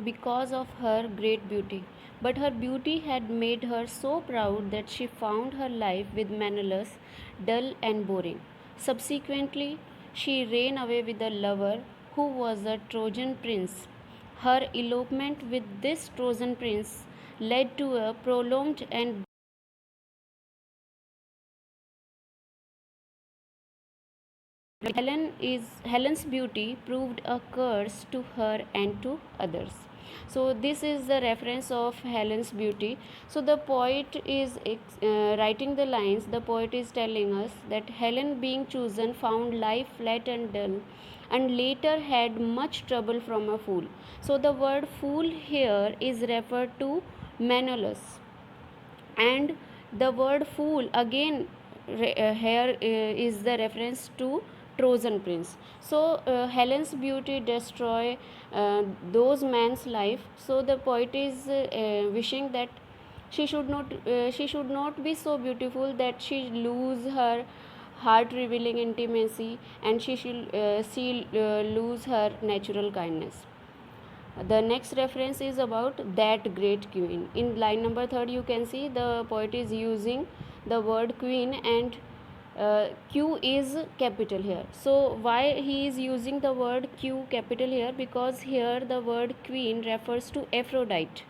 because of her great beauty. But her beauty had made her so proud that she found her life with Menelaus dull and boring. Subsequently, she ran away with a lover who was a Trojan prince. Her elopement with this Trojan prince led to a prolonged and Helen's beauty proved a curse to her and to others. So this is the reference of Helen's beauty. So the poet is writing the lines. The poet is telling us that Helen, being chosen, found life flat and dull, and later had much trouble from a fool. So the word fool here is referred to Menelaus, and the word fool again here is the reference to Trojan prince. So Helen's beauty destroy those man's life. So the poet is wishing that she should not be so beautiful that she lose her heart revealing intimacy, and she lose her natural kindness. The next reference is about that great queen. In line number 3 you can see the poet is using the word queen, and q is capital here. So why he is using the word q capital here? Because here the word queen refers to Aphrodite.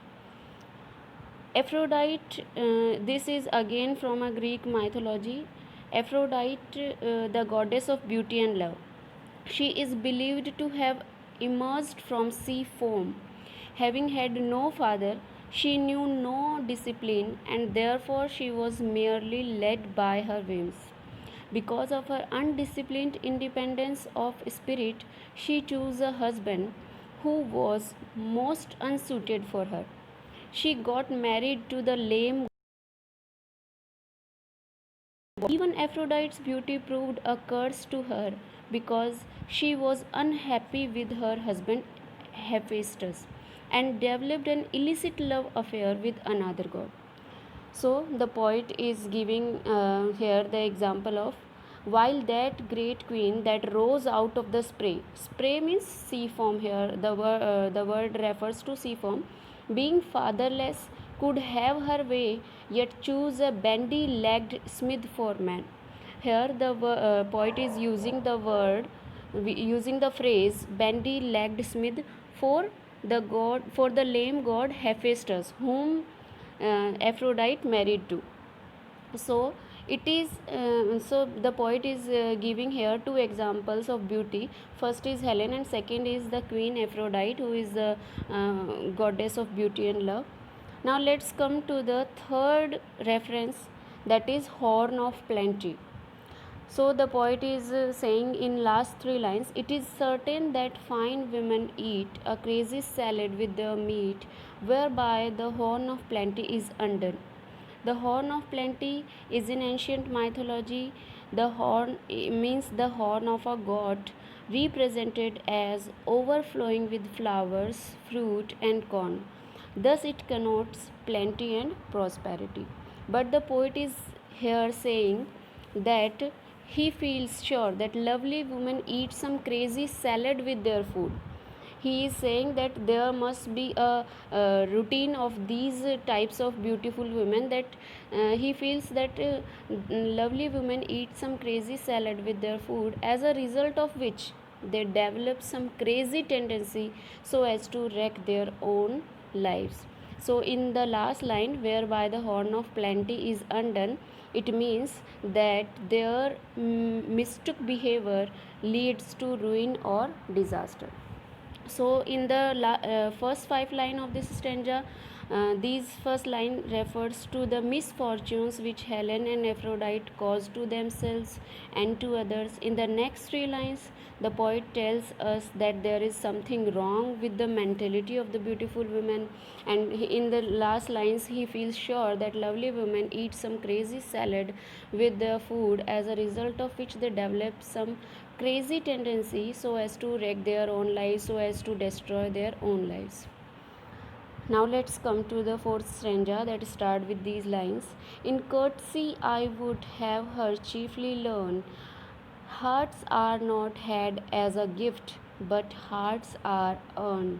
Aphrodite, this is again from a Greek mythology. Aphrodite, the goddess of beauty and love. She is believed to have emerged from sea foam. Having had no father, she knew no discipline, and therefore she was merely led by her whims. Because of her undisciplined independence of spirit, she chose a husband who was most unsuited for her. She got married to the lame. Even Aphrodite's beauty proved a curse to her because she was unhappy with her husband Hephaestus and developed an illicit love affair with another god. So the poet is giving here the example of while that great queen that rose out of the spray means sea foam here, the word refers to sea foam, being fatherless, could have her way, yet choose a bandy legged smith for man. Here the poet is using the word, using the phrase bandy legged smith for the lame god Hephaestus, whom Aphrodite married to. So it is so the poet is giving here two examples of beauty. First is Helen, and second is the queen Aphrodite, who is the goddess of beauty and love. Now let's come to the third reference, that is horn of plenty. So the poet is saying in last three lines, it is certain that fine women eat a crazy salad with their meat, whereby the horn of plenty is undone. The horn of plenty is in ancient mythology. The horn means the horn of a god, represented as overflowing with flowers, fruit, and corn. Thus it connotes plenty and prosperity. But the poet is here saying that he feels sure that lovely women eat some crazy salad with their food. He is saying that there must be a routine of these types of beautiful women, that he feels that lovely women eat some crazy salad with their food, as a result of which they develop some crazy tendency so as to wreck their own lives. So in the last line, whereby the horn of plenty is undone, it means that their mistook behavior leads to ruin or disaster. So in the first five line of this stanza, these first line refers to the misfortunes which Helen and Aphrodite caused to themselves and to others. In the next three lines, the poet tells us that there is something wrong with the mentality of the beautiful women, and in the last lines he feels sure that lovely women eat some crazy salad with their food, as a result of which they develop some crazy tendency so as to wreck their own lives, so as to destroy their own lives. Now let's come to the fourth stanza that start with these lines. In courtesy I would have her chiefly learn, hearts are not had as a gift, but hearts are earned.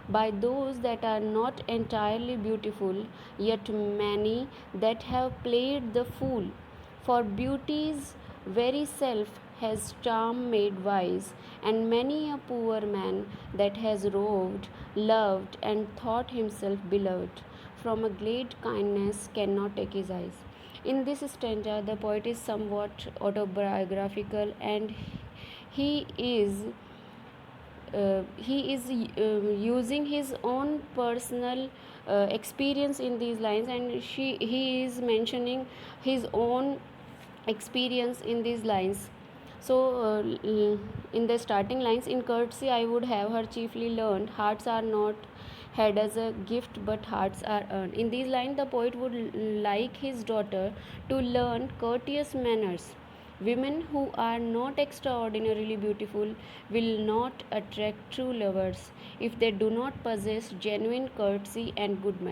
by those that are not entirely beautiful, yet many that have played the fool. For beauty's very self has charm made wise, and many a poor man that has roved, loved, and thought himself beloved, from a glad kindness cannot take his eyes. In this stanza, the poet is somewhat autobiographical, and he is using his own personal experience in these lines, and he is mentioning his own experience in these lines. So in the starting lines, in courtesy I would have her chiefly learned, hearts are not had as a gift but hearts are earned. In these lines the poet would like his daughter to learn courteous manners. Women who are not extraordinarily beautiful will not attract true lovers if they do not possess genuine courtesy and good manners.